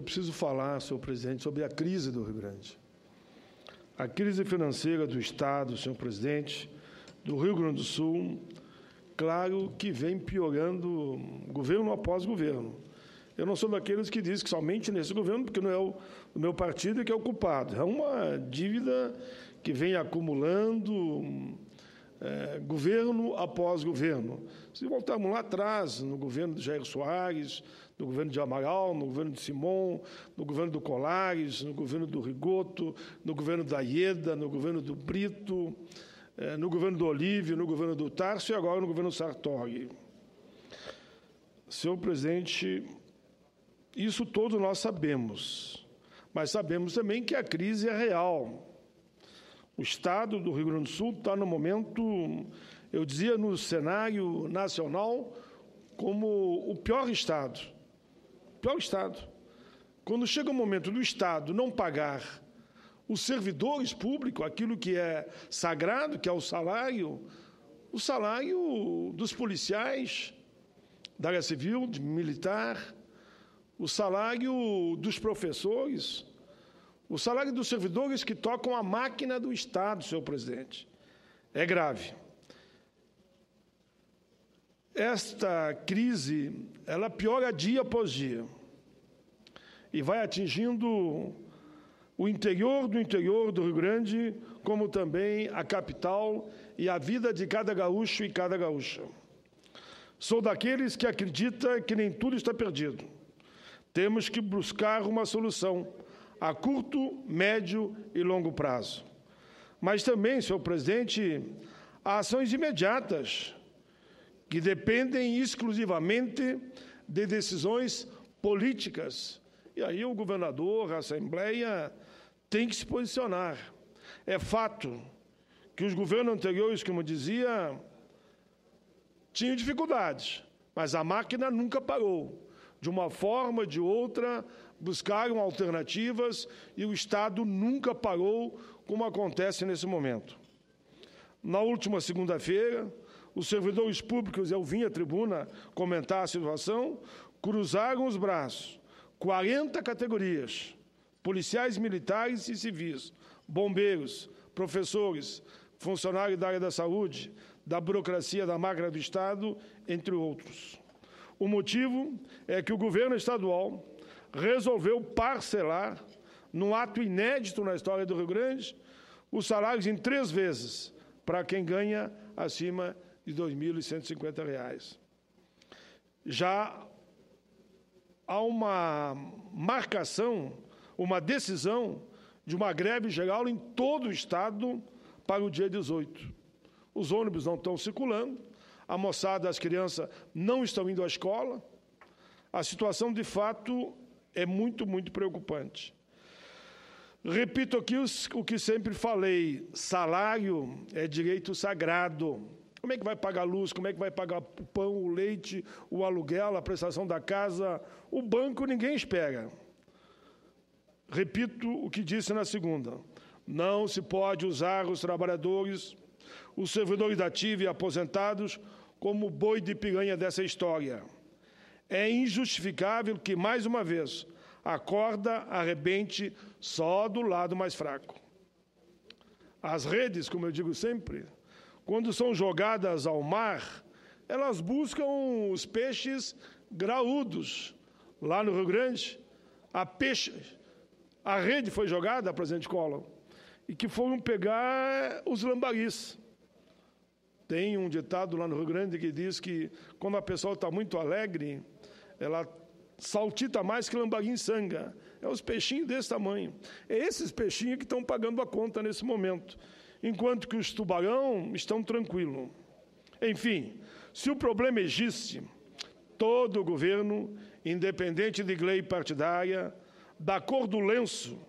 preciso falar, senhor presidente, sobre a crise do Rio Grande. A crise financeira do Estado, senhor presidente, do Rio Grande do Sul, claro que vem piorando governo após governo. Eu não sou daqueles que dizem que somente nesse governo, porque não é o meu partido que é o culpado. É uma dívida que vem acumulando governo após governo. Se voltarmos lá atrás, no governo de Jair Soares, no governo de Amaral, no governo de Simon, no governo do Colares, no governo do Rigoto, no governo da Ieda, no governo do Brito, no governo do Olívio, no governo do Tarso e agora no governo Sartori. Senhor presidente, isso todos nós sabemos, mas sabemos também que a crise é real. O Estado do Rio Grande do Sul está no momento, eu dizia, no cenário nacional, como o pior Estado. Pior Estado. Quando chega o momento do Estado não pagar os servidores públicos, aquilo que é sagrado, que é o salário dos policiais, da área civil, de militar, o salário dos professores, o salário dos servidores que tocam a máquina do Estado, senhor presidente. É grave. Esta crise, ela piora dia após dia e vai atingindo o interior do Rio Grande, como também a capital e a vida de cada gaúcho e cada gaúcha. Sou daqueles que acredita que nem tudo está perdido. Temos que buscar uma solução a curto, médio e longo prazo. Mas também, senhor presidente, há ações imediatas que dependem exclusivamente de decisões políticas. E aí o governador, a Assembleia, tem que se posicionar. É fato que os governos anteriores, como eu dizia, tinham dificuldades, mas a máquina nunca parou. De uma forma ou de outra, buscaram alternativas e o Estado nunca parou, como acontece nesse momento. Na última segunda-feira, os servidores públicos, eu vim à tribuna comentar a situação, cruzaram os braços, 40 categorias, policiais militares e civis, bombeiros, professores, funcionários da área da saúde, da burocracia da máquina do Estado, entre outros. O motivo é que o governo estadual resolveu parcelar, num ato inédito na história do Rio Grande, os salários em 3 vezes, para quem ganha acima de R$ 2.150. Já há uma marcação, uma decisão de uma greve geral em todo o Estado para o dia 18. Os ônibus não estão circulando, a moçada, as crianças não estão indo à escola. A situação, de fato, é muito, muito preocupante. Repito aqui o que sempre falei, salário é direito sagrado. Como é que vai pagar a luz, como é que vai pagar o pão, o leite, o aluguel, a prestação da casa? O banco ninguém espera. Repito o que disse na segunda. Não se pode usar os trabalhadores, os servidores da ativa e aposentados como boi de piranha dessa história. É injustificável que, mais uma vez, a corda arrebente só do lado mais fraco. As redes, como eu digo sempre, quando são jogadas ao mar, elas buscam os peixes graúdos. Lá no Rio Grande, a rede foi jogada, presidente Collor, e que foram pegar os lambaris. Tem um ditado lá no Rio Grande que diz que quando a pessoa está muito alegre, ela saltita mais que lambari em sanga. É os peixinhos desse tamanho. É esses peixinhos que estão pagando a conta nesse momento, enquanto que os tubarão estão tranquilos. Enfim, se o problema existe, todo o governo, independente de lei partidária, da cor do lenço,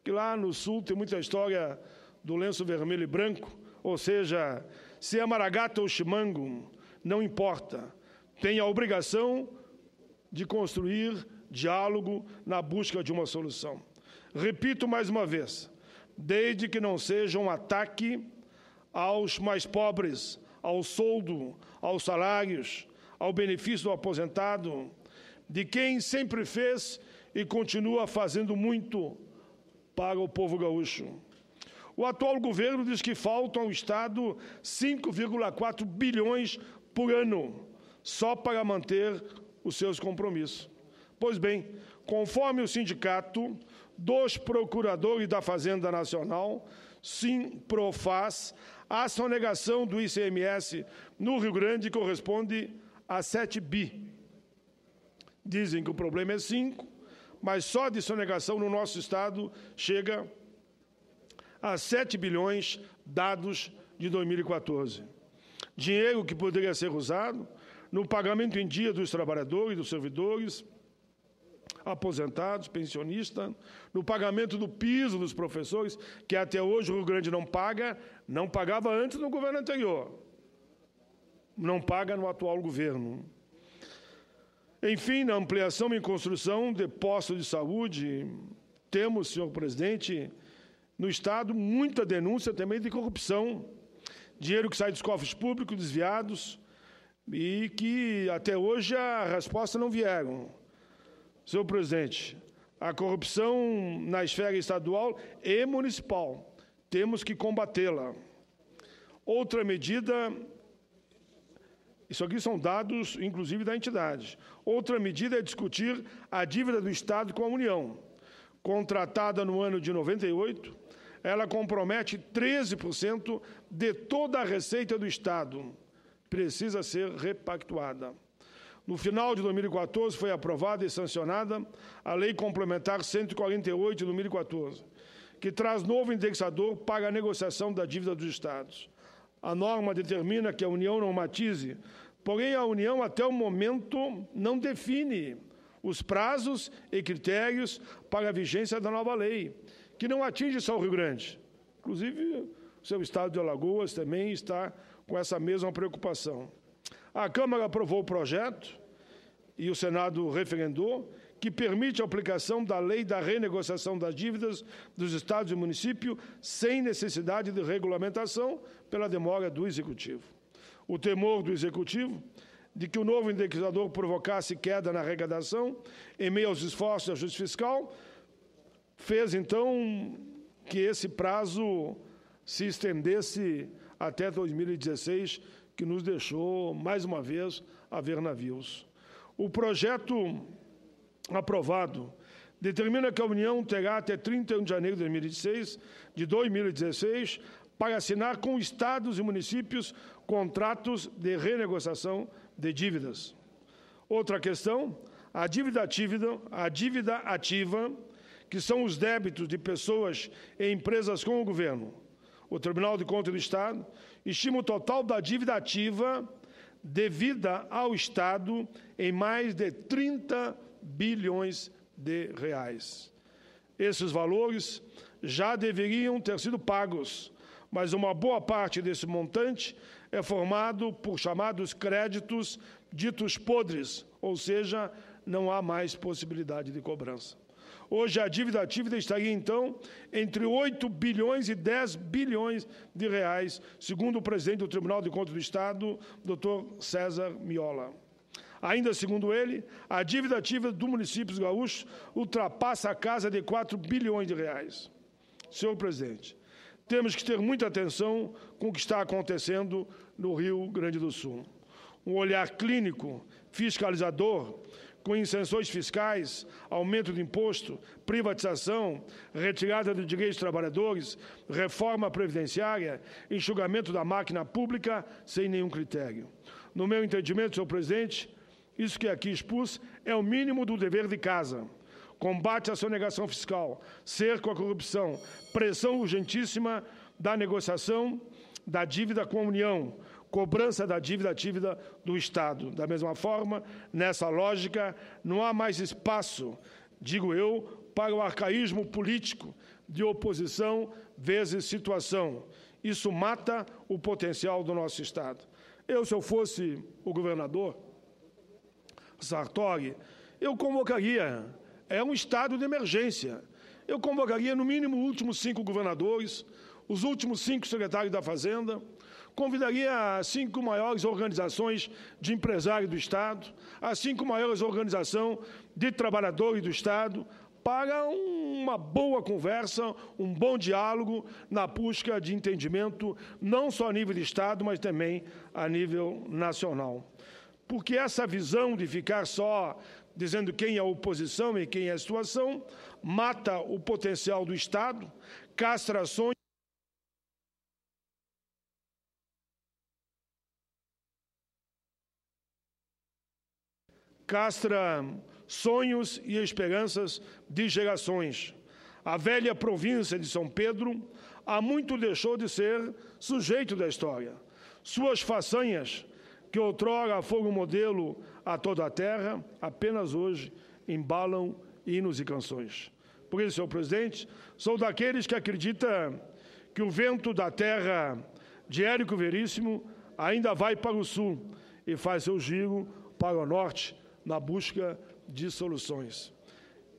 que lá no Sul tem muita história do lenço vermelho e branco, ou seja, se é Maragata ou Chimango, não importa. Tem a obrigação de construir diálogo na busca de uma solução. Repito mais uma vez, desde que não seja um ataque aos mais pobres, ao soldo, aos salários, ao benefício do aposentado, de quem sempre fez e continua fazendo muito para o povo gaúcho. O atual governo diz que faltam ao Estado 5,4 bilhões por ano, só para manter os seus compromissos. Pois bem, conforme o sindicato dos procuradores da Fazenda Nacional, Simprofaz, a sonegação do ICMS no Rio Grande corresponde a 7 bi. Dizem que o problema é 5, mas só de sonegação no nosso Estado chega a 7 bilhões dados de 2014. Dinheiro que poderia ser usado no pagamento em dia dos trabalhadores, dos servidores, aposentados, pensionistas, no pagamento do piso dos professores, que até hoje o Rio Grande não paga, não pagava antes no governo anterior, não paga no atual governo. Enfim, na ampliação e construção de postos de saúde, temos, senhor presidente, no Estado, muita denúncia também de corrupção, dinheiro que sai dos cofres públicos desviados e que até hoje a resposta não vieram. Senhor presidente, a corrupção na esfera estadual e municipal, temos que combatê-la. Outra medida, isso aqui são dados, inclusive, da entidade. Outra medida é discutir a dívida do Estado com a União. Contratada no ano de 98, ela compromete 13% de toda a receita do Estado. Precisa ser repactuada. No final de 2014, foi aprovada e sancionada a Lei Complementar 148 de 2014, que traz novo indexador para a negociação da dívida dos Estados. A norma determina que a União normatize, porém a União, até o momento, não define os prazos e critérios para a vigência da nova lei, que não atinge só o Rio Grande. Inclusive, o seu estado de Alagoas também está com essa mesma preocupação. A Câmara aprovou o projeto e o Senado referendou, que permite a aplicação da lei da renegociação das dívidas dos estados e municípios sem necessidade de regulamentação pela demora do Executivo. O temor do Executivo de que o novo indexador provocasse queda na arrecadação em meio aos esforços de ajuste fiscal fez, então, que esse prazo se estendesse até 2016, que nos deixou, mais uma vez, a ver navios. O projeto aprovado determina que a União terá até 31 de janeiro de 2016 para assinar com estados e municípios contratos de renegociação de dívidas. Outra questão, a dívida ativa, que são os débitos de pessoas e empresas com o governo. O Tribunal de Contas do Estado estima o total da dívida ativa devida ao Estado em mais de 30 bilhões de reais. Esses valores já deveriam ter sido pagos, mas uma boa parte desse montante é formado por chamados créditos ditos podres, ou seja, não há mais possibilidade de cobrança. Hoje, a dívida ativa estaria, então, entre 8 bilhões e 10 bilhões de reais, segundo o presidente do Tribunal de Contas do Estado, Dr. César Miola. Ainda segundo ele, a dívida ativa do município gaúcho ultrapassa a casa de 4 bilhões de reais. Senhor presidente, temos que ter muita atenção com o que está acontecendo no Rio Grande do Sul. Um olhar clínico, fiscalizador, com isenções fiscais, aumento de imposto, privatização, retirada de direitos dos trabalhadores, reforma previdenciária, enxugamento da máquina pública sem nenhum critério. No meu entendimento, senhor presidente, isso que aqui expus é o mínimo do dever de casa. Combate à sonegação fiscal, cerco à corrupção, pressão urgentíssima da negociação da dívida com a União, cobrança da dívida ativa do Estado. Da mesma forma, nessa lógica, não há mais espaço, digo eu, para o arcaísmo político de oposição vezes situação. Isso mata o potencial do nosso Estado. Se eu fosse o governador Sartori, eu convocaria, é um estado de emergência, eu convocaria no mínimo os últimos 5 governadores, os últimos 5 secretários da Fazenda, convidaria as 5 maiores organizações de empresários do Estado, as 5 maiores organizações de trabalhadores do Estado, para uma boa conversa, um bom diálogo na busca de entendimento, não só a nível de Estado, mas também a nível nacional. Porque essa visão de ficar só dizendo quem é a oposição e quem é a situação, mata o potencial do Estado, castra ações, castra sonhos e esperanças de gerações. A velha província de São Pedro há muito deixou de ser sujeito da história. Suas façanhas, que outrora foram modelo a toda a terra, apenas hoje embalam hinos e canções. Por isso, senhor presidente, sou daqueles que acredita que o vento da terra de Érico Veríssimo ainda vai para o sul e faz seu giro para o norte, na busca de soluções.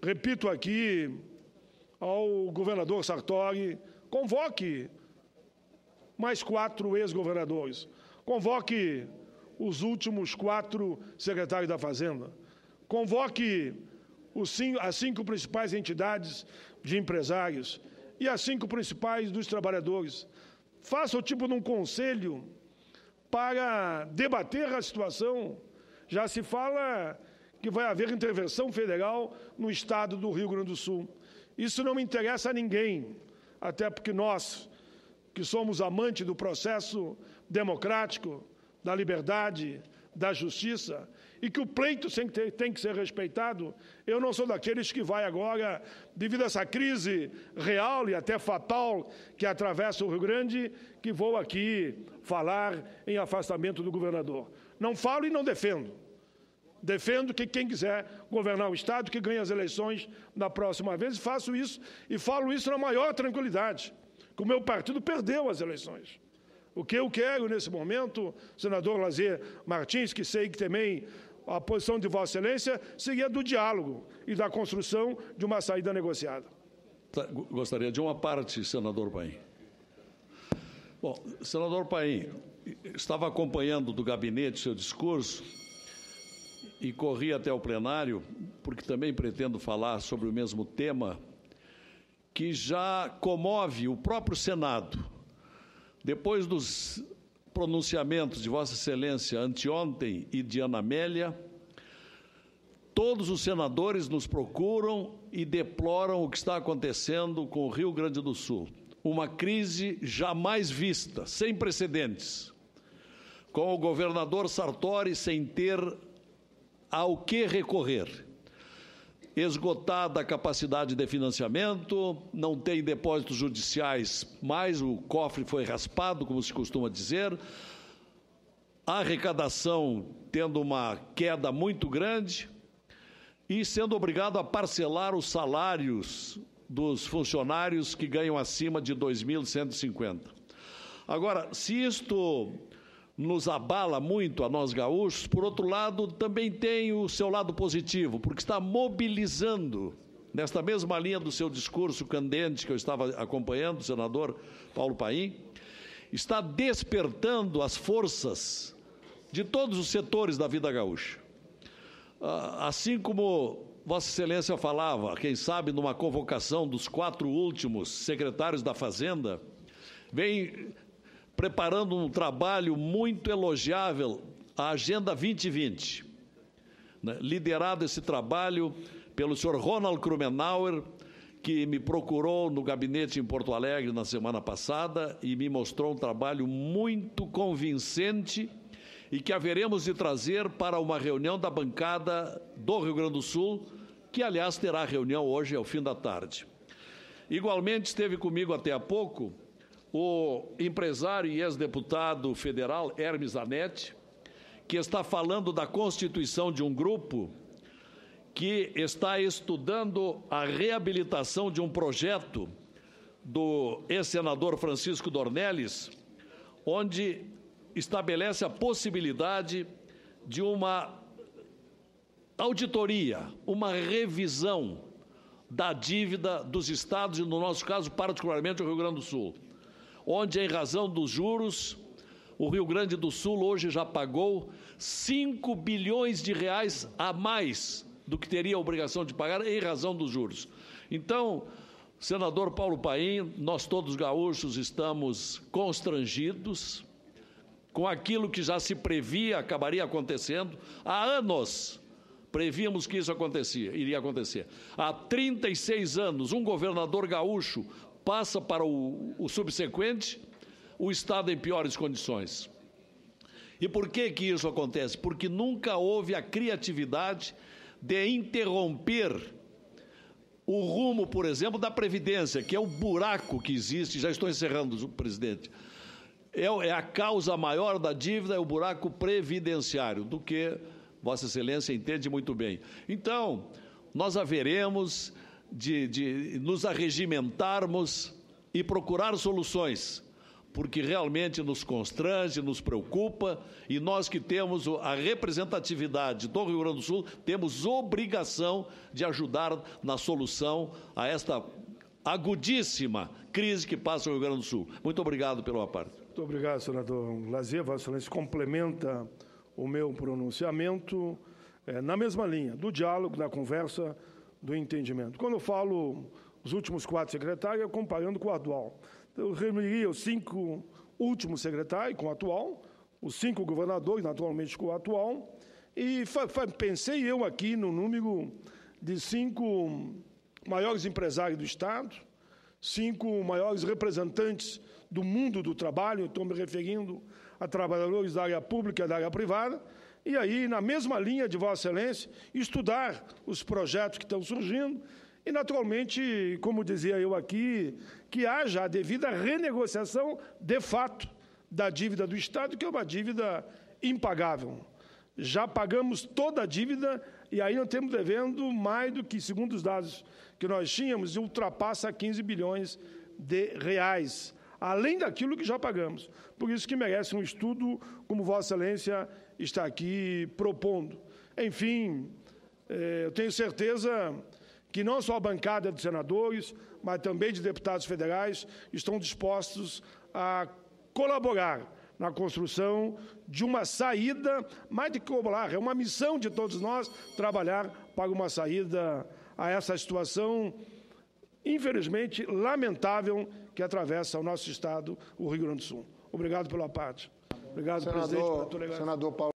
Repito aqui ao governador Sartori, convoque mais 4 ex-governadores, convoque os últimos 4 secretários da Fazenda, convoque as 5 principais entidades de empresários e as 5 principais dos trabalhadores. Faça o tipo de um conselho para debater a situação. Já se fala que vai haver intervenção federal no estado do Rio Grande do Sul. Isso não me interessa a ninguém, até porque nós, que somos amantes do processo democrático, da liberdade, da justiça, e que o pleito tem que ser respeitado, eu não sou daqueles que vai agora, devido a essa crise real e até fatal que atravessa o Rio Grande, que vou aqui falar em afastamento do governador. Não falo e não defendo. Defendo que quem quiser governar o Estado, que ganhe as eleições na próxima vez, e faço isso, e falo isso na maior tranquilidade, que o meu partido perdeu as eleições. O que eu quero nesse momento, senador Lazier Martins, que sei que também a posição de Vossa Excelência seria do diálogo e da construção de uma saída negociada. Gostaria de uma parte, senador Paim. Bom, senador Paim, estava acompanhando do gabinete seu discurso e corri até o plenário, porque também pretendo falar sobre o mesmo tema, que já comove o próprio Senado. Depois dos pronunciamentos de Vossa Excelência anteontem e de Ana Amélia, todos os senadores nos procuram e deploram o que está acontecendo com o Rio Grande do Sul. Uma crise jamais vista, sem precedentes, com o governador Sartori sem ter ao que recorrer. Esgotada a capacidade de financiamento, não tem depósitos judiciais mais, o cofre foi raspado, como se costuma dizer, a arrecadação tendo uma queda muito grande e sendo obrigado a parcelar os salários dos funcionários que ganham acima de 2.150. Agora, se isto nos abala muito a nós gaúchos, por outro lado, também tem o seu lado positivo, porque está mobilizando, nesta mesma linha do seu discurso candente que eu estava acompanhando, o senador Paulo Paim, está despertando as forças de todos os setores da vida gaúcha. Assim como Vossa Excelência falava, quem sabe numa convocação dos 4 últimos secretários da Fazenda, vem preparando um trabalho muito elogiável, a Agenda 2020. Liderado esse trabalho pelo senhor Ronald Krumenauer, que me procurou no gabinete em Porto Alegre na semana passada e me mostrou um trabalho muito convincente e que haveremos de trazer para uma reunião da bancada do Rio Grande do Sul, que, aliás, terá reunião hoje ao fim da tarde. Igualmente, esteve comigo até há pouco o empresário e ex-deputado federal Hermes Zanetti, que está falando da constituição de um grupo que está estudando a reabilitação de um projeto do ex-senador Francisco Dornelles, onde estabelece a possibilidade de uma auditoria, uma revisão da dívida dos estados e, no nosso caso, particularmente o Rio Grande do Sul, onde, em razão dos juros, o Rio Grande do Sul hoje já pagou 5 bilhões de reais a mais do que teria a obrigação de pagar em razão dos juros. Então, senador Paulo Paim, nós todos gaúchos estamos constrangidos com aquilo que já se previa acabaria acontecendo. Há anos prevíamos que isso iria acontecer. Há 36 anos, um governador gaúcho passa para o subsequente, o Estado em piores condições. E por que isso acontece? Porque nunca houve a criatividade de interromper o rumo, por exemplo, da Previdência, que é o buraco que existe. Já estou encerrando, presidente. É a causa maior da dívida, é o buraco previdenciário, do que Vossa Excelência entende muito bem. Então, nós haveremos de nos arregimentarmos e procurar soluções, porque realmente nos constrange, nos preocupa, e nós que temos a representatividade do Rio Grande do Sul, temos obrigação de ajudar na solução a esta agudíssima crise que passa o Rio Grande do Sul. Muito obrigado pela parte. Muito obrigado, senador Lazier. Vossa Excelência complementa o meu pronunciamento na mesma linha, do diálogo, da conversa, do entendimento. Quando eu falo os últimos 4 secretários, eu comparando com o atual. Eu reuniria os 5 últimos secretários com o atual, os 5 governadores, naturalmente, com o atual, e pensei eu aqui no número de 5 maiores empresários do Estado, 5 maiores representantes do mundo do trabalho, estou me referindo a trabalhadores da área pública e da área privada, e aí, na mesma linha de Vossa Excelência, estudar os projetos que estão surgindo e, naturalmente, como dizia eu aqui, que haja a devida renegociação, de fato, da dívida do Estado, que é uma dívida impagável. Já pagamos toda a dívida e aí não estamos devendo mais do que, segundo os dados que nós tínhamos, ultrapassa 15 bilhões de reais, além daquilo que já pagamos. Por isso que merece um estudo, como Vossa Excelência está aqui propondo. Enfim, eu tenho certeza que não só a bancada de senadores, mas também de deputados federais estão dispostos a colaborar na construção de uma saída, mais de colaborar, é uma missão de todos nós trabalhar para uma saída a essa situação, infelizmente, lamentável, que atravessa o nosso Estado, o Rio Grande do Sul. Obrigado pela parte. Obrigado, presidente, pela tolerância. Senador Paulo.